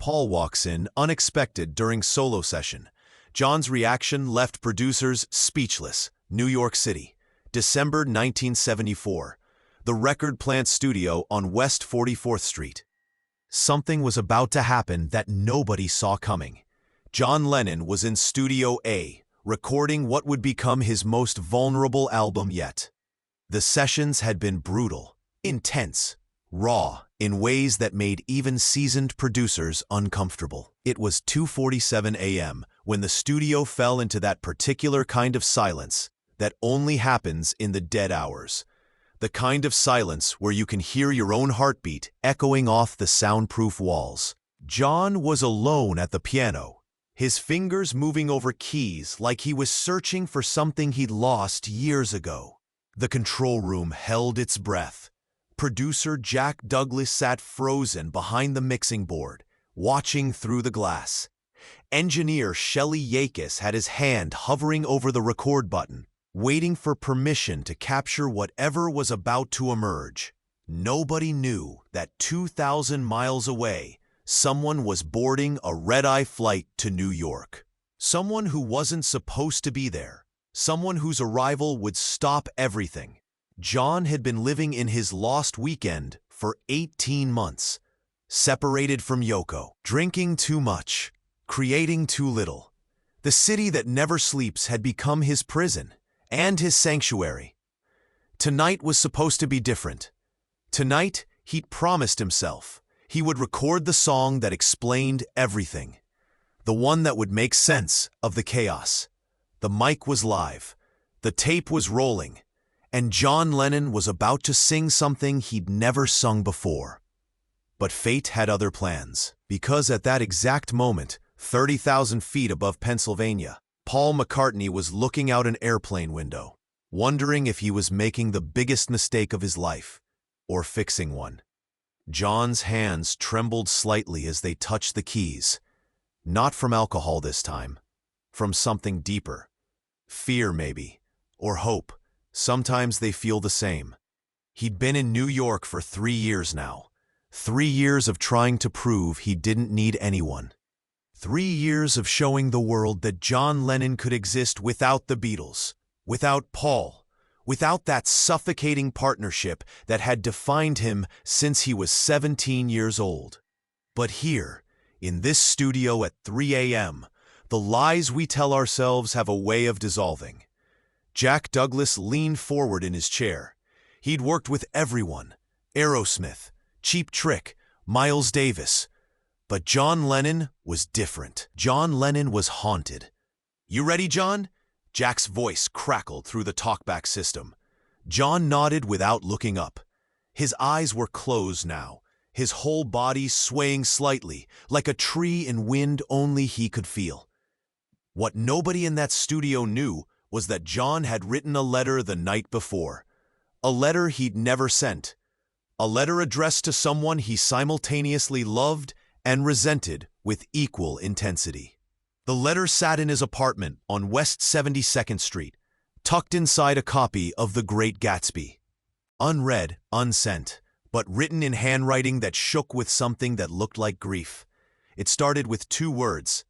Paul walks in, unexpected during solo session. John's reaction left producers speechless. New York City, December 1974. The Record Plant Studio on West 44th Street. Something was about to happen that nobody saw coming. John Lennon was in Studio A, recording what would become his most vulnerable album yet. The sessions had been brutal, intense, raw, in ways that made even seasoned producers uncomfortable. It was 2:47 a.m. when the studio fell into that particular kind of silence that only happens in the dead hours. The kind of silence where you can hear your own heartbeat echoing off the soundproof walls. John was alone at the piano, his fingers moving over keys like he was searching for something he'd lost years ago. The control room held its breath. Producer Jack Douglas sat frozen behind the mixing board, watching through the glass. Engineer Shelley Yakis had his hand hovering over the record button, waiting for permission to capture whatever was about to emerge. Nobody knew that 2,000 miles away, someone was boarding a red-eye flight to New York. Someone who wasn't supposed to be there. Someone whose arrival would stop everything. John had been living in his lost weekend for 18 months, separated from Yoko, drinking too much, creating too little. The city that never sleeps had become his prison and his sanctuary. Tonight was supposed to be different. Tonight, he'd promised himself he would record the song that explained everything, the one that would make sense of the chaos. The mic was live, the tape was rolling, and John Lennon was about to sing something he'd never sung before. But fate had other plans, because at that exact moment, 30,000 feet above Pennsylvania, Paul McCartney was looking out an airplane window, wondering if he was making the biggest mistake of his life, or fixing one. John's hands trembled slightly as they touched the keys, not from alcohol this time, from something deeper. Fear, maybe, or hope. Sometimes they feel the same. He'd been in New York for 3 years now. 3 years of trying to prove he didn't need anyone. 3 years of showing the world that John Lennon could exist without the Beatles, without Paul, without that suffocating partnership that had defined him since he was 17 years old. But here, in this studio at 3 a.m., the lies we tell ourselves have a way of dissolving. Jack Douglas leaned forward in his chair. He'd worked with everyone, Aerosmith, Cheap Trick, Miles Davis. But John Lennon was different. John Lennon was haunted. "You ready, John?" Jack's voice crackled through the talkback system. John nodded without looking up. His eyes were closed now, his whole body swaying slightly, like a tree in wind only he could feel. What nobody in that studio knew was that John had written a letter the night before. A letter he'd never sent. A letter addressed to someone he simultaneously loved and resented with equal intensity. The letter sat in his apartment on West 72nd Street, tucked inside a copy of The Great Gatsby. Unread, unsent, but written in handwriting that shook with something that looked like grief. It started with 2 words,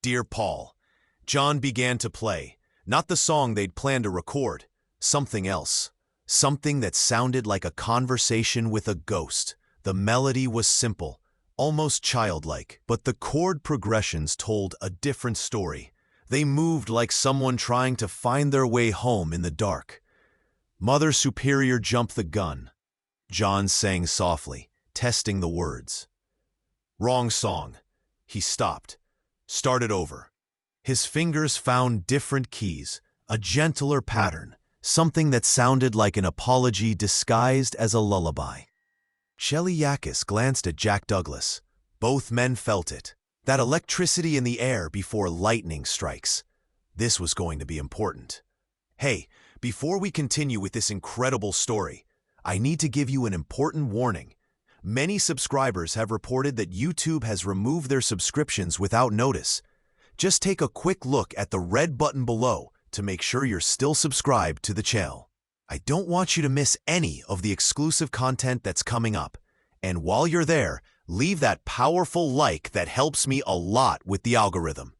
"Dear Paul." John began to play. Not the song they'd planned to record, something else. Something that sounded like a conversation with a ghost. The melody was simple, almost childlike, but the chord progressions told a different story. They moved like someone trying to find their way home in the dark. "Mother Superior jumped the gun," John sang softly, testing the words. "Wrong song." He stopped, started over. His fingers found different keys, a gentler pattern, something that sounded like an apology disguised as a lullaby. Shelley Yakis glanced at Jack Douglas. Both men felt it. That electricity in the air before lightning strikes. This was going to be important. "Hey, before we continue with this incredible story, I need to give you an important warning. Many subscribers have reported that YouTube has removed their subscriptions without notice. Just take a quick look at the red button below to make sure you're still subscribed to the channel. I don't want you to miss any of the exclusive content that's coming up. And while you're there, Leave that powerful like that helps me a lot with the algorithm.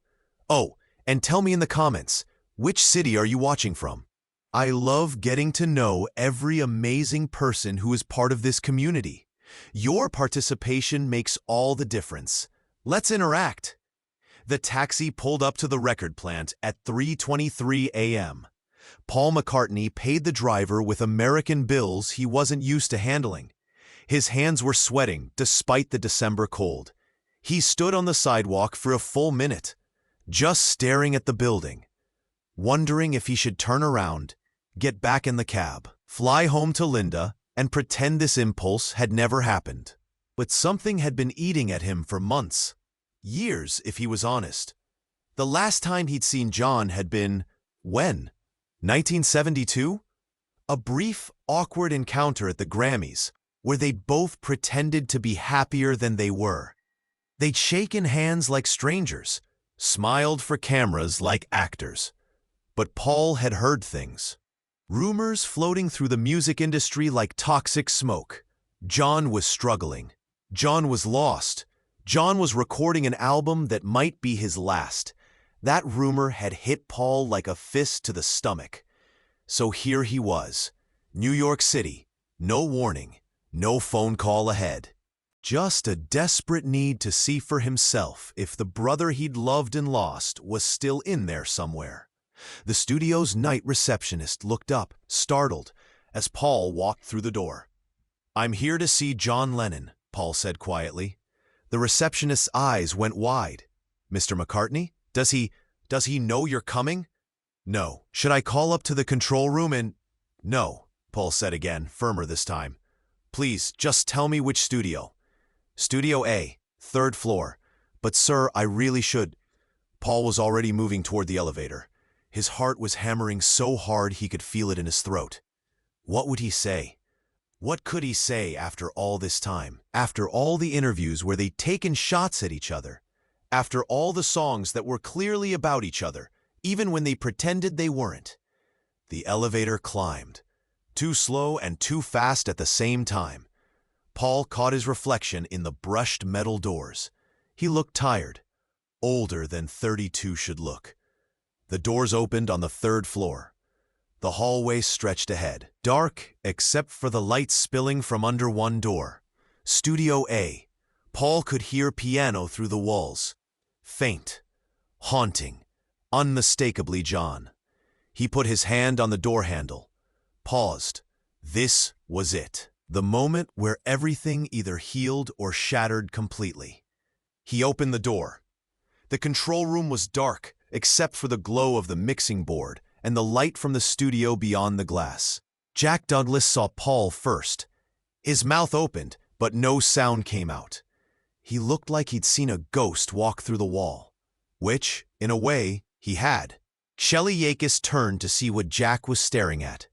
Oh, and tell me in the comments, which city are you watching from? I love getting to know every amazing person who is part of this community. Your participation makes all the difference. Let's interact. The taxi pulled up to the record plant at 3:23 a.m. Paul McCartney paid the driver with American bills he wasn't used to handling. His hands were sweating despite the December cold. He stood on the sidewalk for a full minute, just staring at the building, wondering if he should turn around, get back in the cab, fly home to Linda, and pretend this impulse had never happened. But something had been eating at him for months. Years, if he was honest. The last time he'd seen John had been, when? 1972? A brief, awkward encounter at the Grammys, where they both pretended to be happier than they were. They'd shaken hands like strangers, smiled for cameras like actors. But Paul had heard things. Rumors floating through the music industry like toxic smoke. John was struggling. John was lost. John was recording an album that might be his last. That rumor had hit Paul like a fist to the stomach. So here he was, New York City, no warning, no phone call ahead. Just a desperate need to see for himself if the brother he'd loved and lost was still in there somewhere. The studio's night receptionist looked up, startled, as Paul walked through the door. "I'm here to see John Lennon," Paul said quietly. The receptionist's eyes went wide. "Mr. McCartney? Does he know you're coming?" "No. Should I call up to the control room and—" "No," Paul said again, firmer this time. "Please, just tell me which studio." "Studio A, 3rd floor. But sir, I really should—" Paul was already moving toward the elevator. His heart was hammering so hard he could feel it in his throat. What would he say? What could he say after all this time? After all the interviews where they'd taken shots at each other? After all the songs that were clearly about each other, even when they pretended they weren't? The elevator climbed. Too slow and too fast at the same time. Paul caught his reflection in the brushed metal doors. He looked tired, older than 32 should look. The doors opened on the 3rd floor. The hallway stretched ahead, dark except for the light spilling from under one door. Studio A. Paul could hear piano through the walls. Faint, haunting, unmistakably John. He put his hand on the door handle, paused. This was it. The moment where everything either healed or shattered completely. He opened the door. The control room was dark, except for the glow of the mixing board and the light from the studio beyond the glass. Jack Douglas saw Paul first. His mouth opened, but no sound came out. He looked like he'd seen a ghost walk through the wall, which, in a way, he had. Shelley Yakis turned to see what Jack was staring at.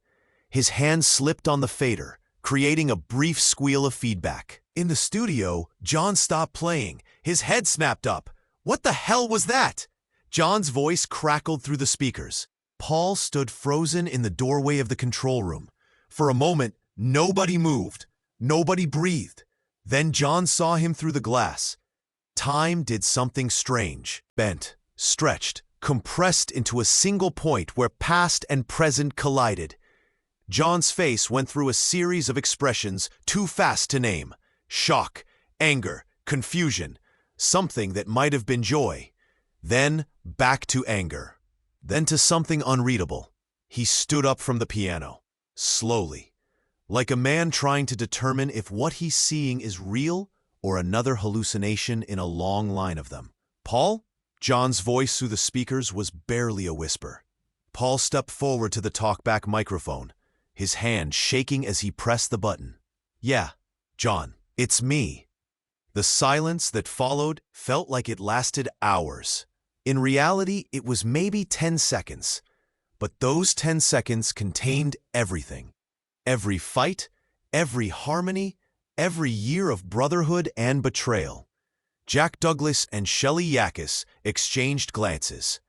His hand slipped on the fader, creating a brief squeal of feedback. In the studio, John stopped playing. His head snapped up. "What the hell was that?" John's voice crackled through the speakers. Paul stood frozen in the doorway of the control room. For a moment, nobody moved. Nobody breathed. Then John saw him through the glass. Time did something strange. Bent, stretched, compressed into a single point where past and present collided. John's face went through a series of expressions too fast to name. Shock, anger, confusion, something that might have been joy. Then back to anger. Then to something unreadable. He stood up from the piano, slowly, like a man trying to determine if what he's seeing is real or another hallucination in a long line of them. "Paul?" John's voice through the speakers was barely a whisper. Paul stepped forward to the talkback microphone, his hand shaking as he pressed the button. "Yeah, John, it's me." The silence that followed felt like it lasted hours. In reality, it was maybe 10 seconds. But those 10 seconds contained everything. Every fight, every harmony, every year of brotherhood and betrayal. Jack Douglas and Shelley Yakis exchanged glances.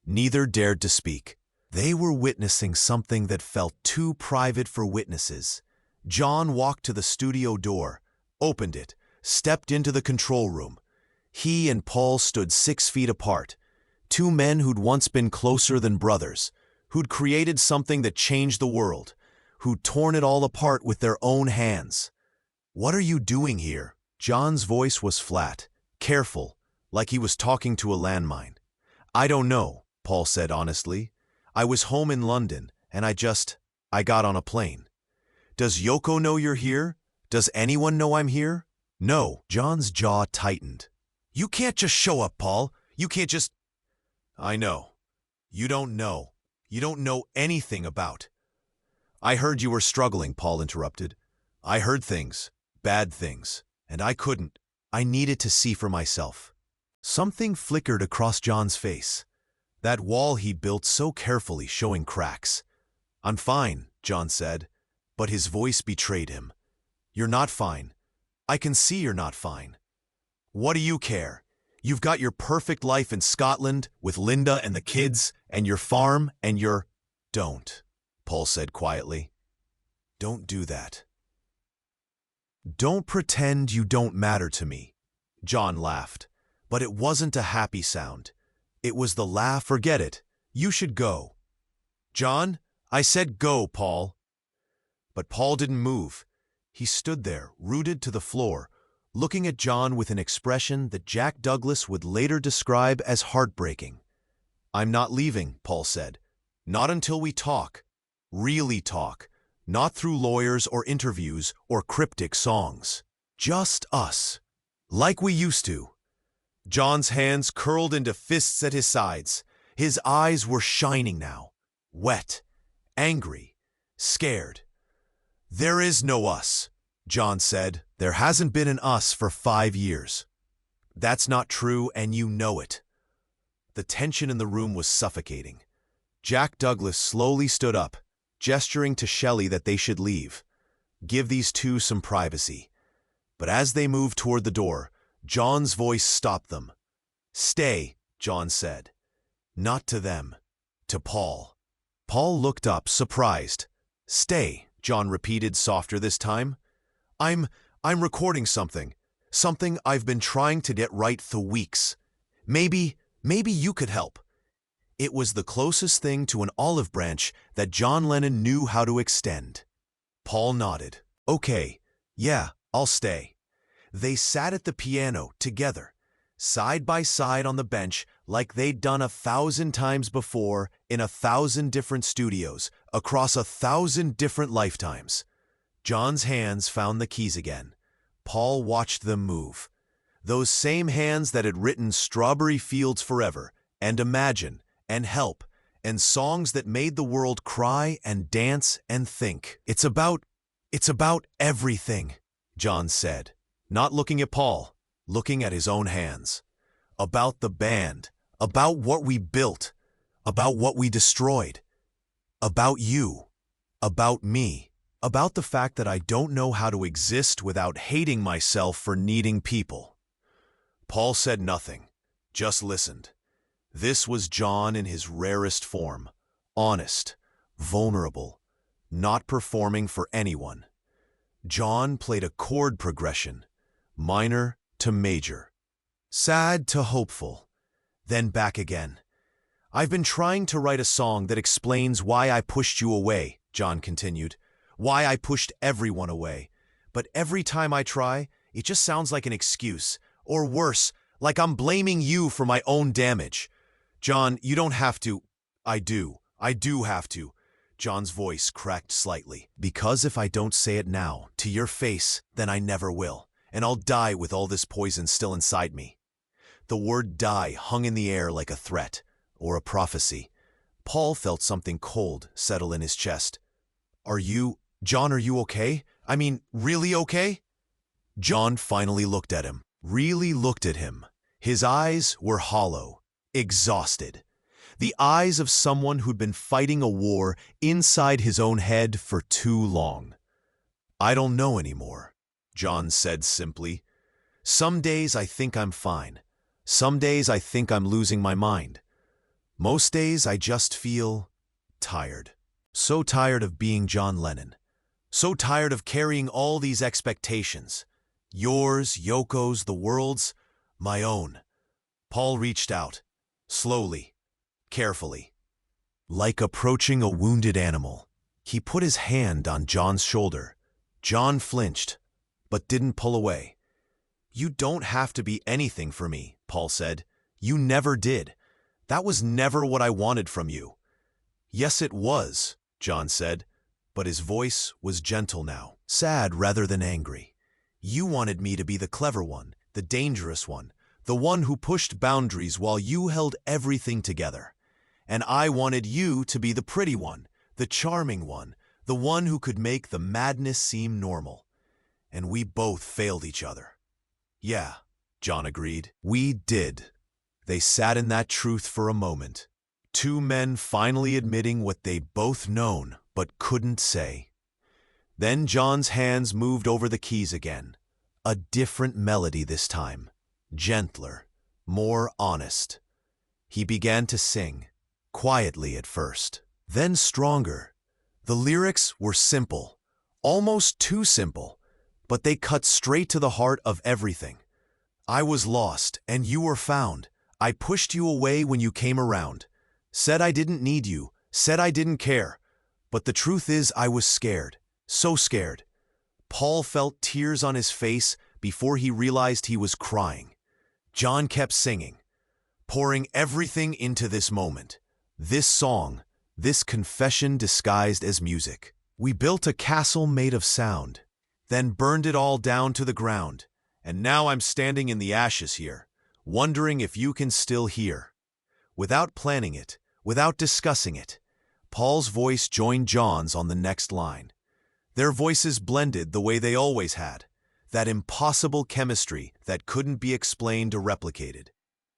Neither dared to speak. They were witnessing something that felt too private for witnesses. John walked to the studio door, opened it, stepped into the control room. He and Paul stood 6 feet apart, two men who'd once been closer than brothers, who'd created something that changed the world, who'd torn it all apart with their own hands. "What are you doing here?" John's voice was flat, careful, like he was talking to a landmine. "I don't know," Paul said honestly. "I was home in London, and I got on a plane." "Does Yoko know you're here? Does anyone know I'm here?" "No." John's jaw tightened. "You can't just show up, Paul. You can't just—" "I know. You don't know. You don't know anything about—" "I heard you were struggling," Paul interrupted. "I heard things, bad things, and I needed to see for myself." Something flickered across John's face. That wall he built so carefully showing cracks. "I'm fine," John said, but his voice betrayed him. "You're not fine. I can see you're not fine. What do you care? You've got your perfect life in Scotland with Linda and the kids and your farm and your—" "Don't," Paul said quietly. "Don't do that. Don't pretend you don't matter to me." John laughed, but it wasn't a happy sound. It was the laugh, "Forget it. You should go." "John, I said go, Paul." But Paul didn't move. He stood there, rooted to the floor, looking at John with an expression that Jack Douglas would later describe as heartbreaking. "I'm not leaving," Paul said. "Not until we talk. Really talk. Not through lawyers or interviews or cryptic songs. Just us. Like we used to." John's hands curled into fists at his sides. His eyes were shining now. Wet. Angry. Scared. "There is no us," John said. "There hasn't been an us for 5 years. That's not true, and you know it." The tension in the room was suffocating. Jack Douglas slowly stood up, gesturing to Shelley that they should leave. Give these two some privacy. But as they moved toward the door, John's voice stopped them. "Stay," John said. "Not to them. To Paul." Paul looked up, surprised. "Stay," John repeated softer this time. I'm recording something. Something I've been trying to get right for weeks. Maybe you could help." It was the closest thing to an olive branch that John Lennon knew how to extend. Paul nodded. "Okay, yeah, I'll stay." They sat at the piano together, side by side on the bench like they'd done 1,000 times before in 1,000 different studios across 1,000 different lifetimes. John's hands found the keys again. Paul watched them move. Those same hands that had written Strawberry Fields Forever and Imagine and Help and songs that made the world cry and dance and think. It's about everything," John said, not looking at Paul, looking at his own hands. "About the band, about what we built, about what we destroyed, about you, about me, about the fact that I don't know how to exist without hating myself for needing people." Paul said nothing, just listened. This was John in his rarest form, honest, vulnerable, not performing for anyone. John played a chord progression, minor to major, sad to hopeful, then back again. "I've been trying to write a song that explains why I pushed you away," John continued, "why I pushed everyone away. But every time I try, it just sounds like an excuse, or worse, like I'm blaming you for my own damage. John, you don't have to." I do have to." John's voice cracked slightly. "Because if I don't say it now, to your face, then I never will, and I'll die with all this poison still inside me." The word die hung in the air like a threat, or a prophecy. Paul felt something cold settle in his chest. John, are you okay? I mean, really okay?" John finally looked at him, really looked at him. His eyes were hollow, exhausted. The eyes of someone who'd been fighting a war inside his own head for too long. "I don't know anymore," John said simply. "Some days I think I'm fine. Some days I think I'm losing my mind. Most days I just feel tired. So tired of being John Lennon. So tired of carrying all these expectations. Yours, Yoko's, the world's, my own. Paul reached out, slowly, carefully. Like approaching a wounded animal, he put his hand on John's shoulder. John flinched, but didn't pull away. You don't have to be anything for me, Paul said. You never did. That was never what I wanted from you. Yes, it was, John said, but his voice was gentle now, sad rather than angry. You wanted me to be the clever one, the dangerous one, the one who pushed boundaries while you held everything together. And I wanted you to be the pretty one, the charming one, the one who could make the madness seem normal. And we both failed each other. Yeah, John agreed. We did. They sat in that truth for a moment. Two men finally admitting what they'd both known but couldn't say. Then John's hands moved over the keys again. A different melody this time. Gentler, more honest. He began to sing, quietly at first, then stronger. The lyrics were simple, almost too simple, but they cut straight to the heart of everything. I was lost, and you were found. I pushed you away when you came around. Said I didn't need you, said I didn't care. But the truth is I was scared, so scared. Paul felt tears on his face before he realized he was crying. John kept singing, pouring everything into this moment. This song, this confession disguised as music. We built a castle made of sound, then burned it all down to the ground. And now I'm standing in the ashes here, wondering if you can still hear. Without planning it, without discussing it, Paul's voice joined John's on the next line. Their voices blended the way they always had, that impossible chemistry that couldn't be explained or replicated.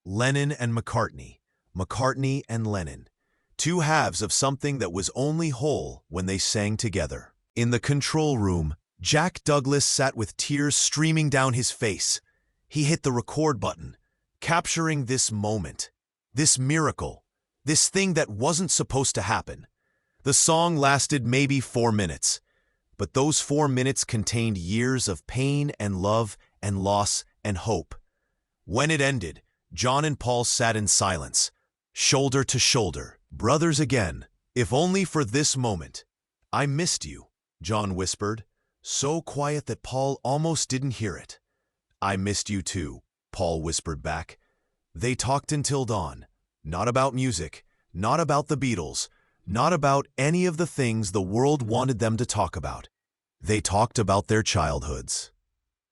Lennon and McCartney, McCartney and Lennon, two halves of something that was only whole when they sang together. In the control room, Jack Douglas sat with tears streaming down his face. He hit the record button, capturing this moment, this miracle, this thing that wasn't supposed to happen. The song lasted maybe 4 minutes, but those 4 minutes contained years of pain and love and loss and hope. When it ended, John and Paul sat in silence, shoulder to shoulder, brothers again, if only for this moment. I missed you, John whispered, so quiet that Paul almost didn't hear it. I missed you too, Paul whispered back. They talked until dawn, not about music, not about the Beatles, not about any of the things the world wanted them to talk about. They talked about their childhoods,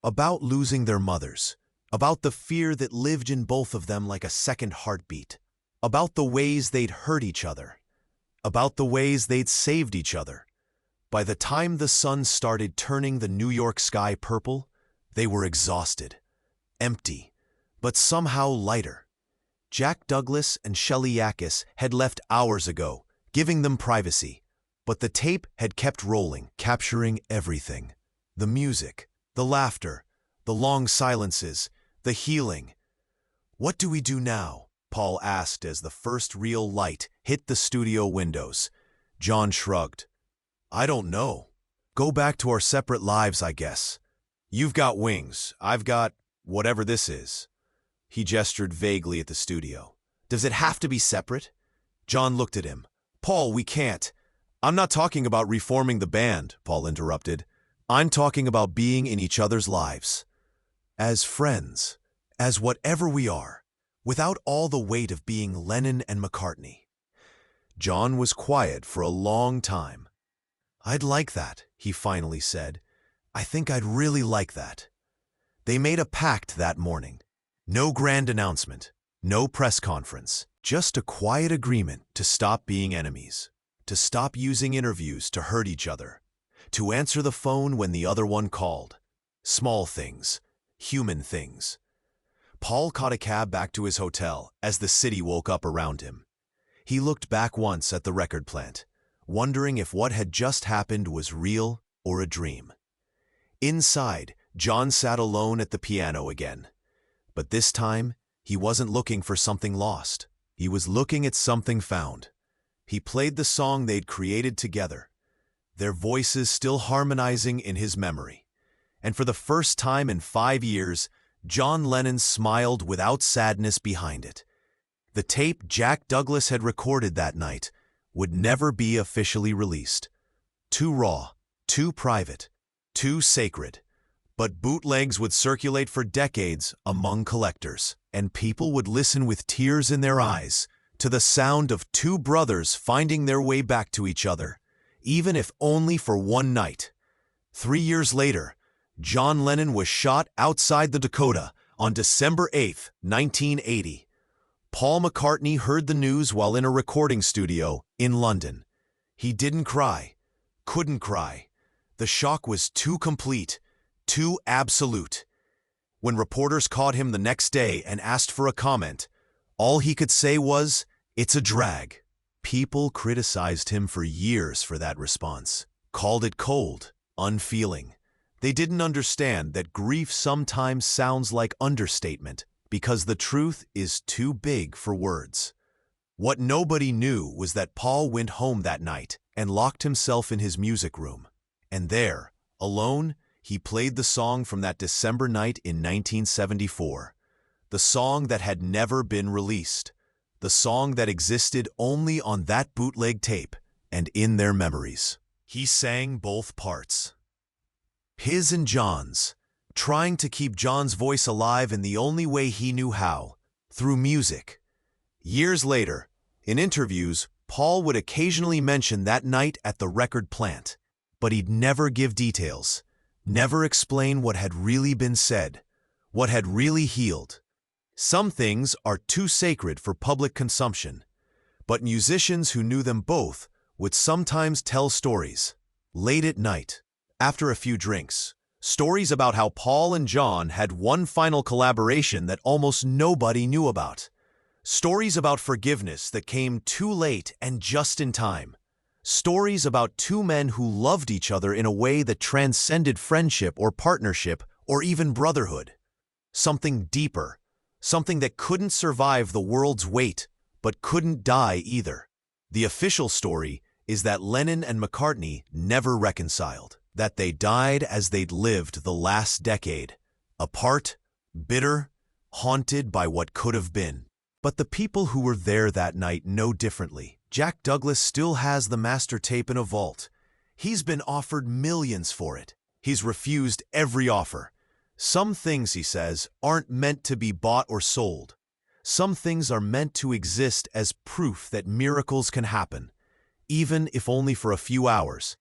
about losing their mothers, about the fear that lived in both of them like a second heartbeat, about the ways they'd hurt each other, about the ways they'd saved each other. By the time the sun started turning the New York sky purple, they were exhausted, empty, but somehow lighter. Jack Douglas and Shelley Yakis had left hours ago, giving them privacy, but the tape had kept rolling, capturing everything. The music, the laughter, the long silences, the healing. What do we do now? Paul asked as the first real light hit the studio windows. John shrugged. I don't know. Go back to our separate lives, I guess. You've got wings. I've got whatever this is. He gestured vaguely at the studio. Does it have to be separate? John looked at him. Paul, we can't. I'm not talking about reforming the band, Paul interrupted. I'm talking about being in each other's lives. As friends, as whatever we are, without all the weight of being Lennon and McCartney. John was quiet for a long time. I'd like that, he finally said. I think I'd really like that. They made a pact that morning. No grand announcement, no press conference, just a quiet agreement to stop being enemies, to stop using interviews to hurt each other, to answer the phone when the other one called. Small things, human things. Paul caught a cab back to his hotel as the city woke up around him. He looked back once at the record plant, wondering if what had just happened was real or a dream. Inside, John sat alone at the piano again. But this time, he wasn't looking for something lost. He was looking at something found. He played the song they'd created together, their voices still harmonizing in his memory. And for the first time in 5 years, John Lennon smiled without sadness behind it. The tape Jack Douglas had recorded that night would never be officially released. Too raw, too private, too sacred. But bootlegs would circulate for decades among collectors, and people would listen with tears in their eyes to the sound of two brothers finding their way back to each other, even if only for one night. 3 years later, John Lennon was shot outside the Dakota on December 8, 1980. Paul McCartney heard the news while in a recording studio in London. He didn't cry, couldn't cry. The shock was too complete, too absolute. When reporters caught him the next day and asked for a comment, all he could say was, "It's a drag." People criticized him for years for that response, called it cold, unfeeling. They didn't understand that grief sometimes sounds like understatement because the truth is too big for words. What nobody knew was that Paul went home that night and locked himself in his music room. And there, alone, he played the song from that December night in 1974. The song that had never been released. The song that existed only on that bootleg tape and in their memories. He sang both parts. His and John's, trying to keep John's voice alive in the only way he knew how, through music. Years later, in interviews, Paul would occasionally mention that night at the record plant, but he'd never give details, never explain what had really been said, what had really healed. Some things are too sacred for public consumption, but musicians who knew them both would sometimes tell stories, late at night, after a few drinks, stories about how Paul and John had one final collaboration that almost nobody knew about. Stories about forgiveness that came too late and just in time. Stories about two men who loved each other in a way that transcended friendship or partnership or even brotherhood. Something deeper, something that couldn't survive the world's weight, but couldn't die either. The official story is that Lennon and McCartney never reconciled, that they died as they'd lived the last decade, apart, bitter, haunted by what could have been. But the people who were there that night know differently. Jack Douglas still has the master tape in a vault. He's been offered millions for it. He's refused every offer. Some things, he says, aren't meant to be bought or sold. Some things are meant to exist as proof that miracles can happen, even if only for a few hours.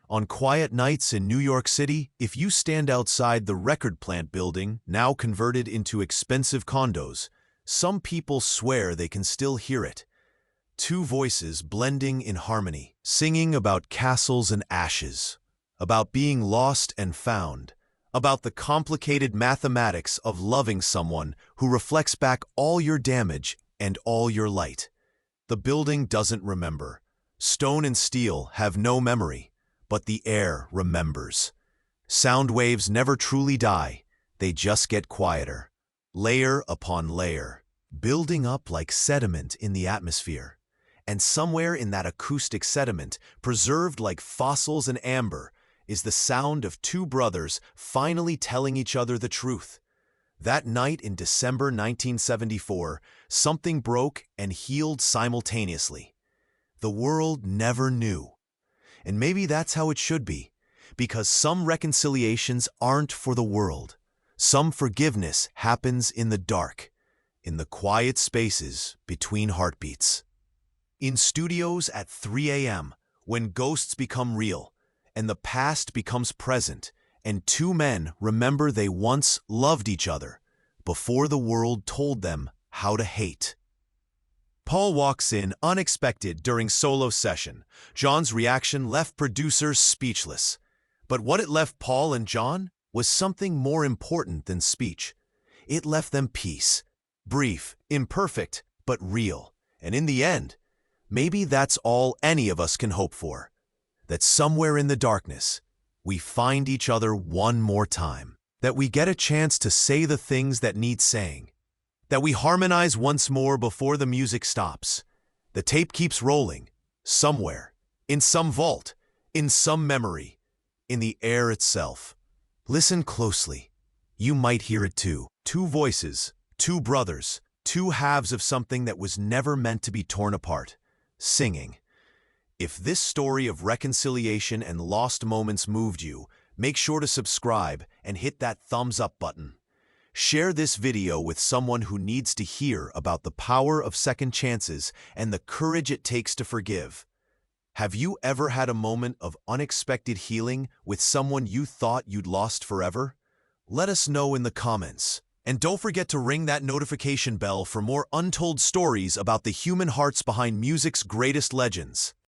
On quiet nights in New York City, if you stand outside the record plant building, now converted into expensive condos, some people swear they can still hear it. Two voices blending in harmony, singing about castles and ashes, about being lost and found, about the complicated mathematics of loving someone who reflects back all your damage and all your light. The building doesn't remember. Stone and steel have no memory, but the air remembers. Sound waves never truly die, they just get quieter. Layer upon layer, building up like sediment in the atmosphere. And somewhere in that acoustic sediment, preserved like fossils in amber, is the sound of two brothers finally telling each other the truth. That night in December 1974, something broke and healed simultaneously. The world never knew. And maybe that's how it should be, because some reconciliations aren't for the world. Some forgiveness happens in the dark, in the quiet spaces between heartbeats. In studios at 3 a.m., when ghosts become real, and the past becomes present, and two men remember they once loved each other before the world told them how to hate. Paul walks in unexpected during solo session. John's reaction left producers speechless. But what it left Paul and John was something more important than speech. It left them peace. Brief, imperfect, but real. And in the end, maybe that's all any of us can hope for. That somewhere in the darkness, we find each other one more time. That we get a chance to say the things that need saying. That we harmonize once more before the music stops. The tape keeps rolling, somewhere, in some vault, in some memory, in the air itself. Listen closely. You might hear it too. Two voices, two brothers, two halves of something that was never meant to be torn apart. Singing. If this story of reconciliation and lost moments moved you, make sure to subscribe and hit that thumbs up button. Share this video with someone who needs to hear about the power of second chances and the courage it takes to forgive. Have you ever had a moment of unexpected healing with someone you thought you'd lost forever? Let us know in the comments. And don't forget to ring that notification bell for more untold stories about the human hearts behind music's greatest legends.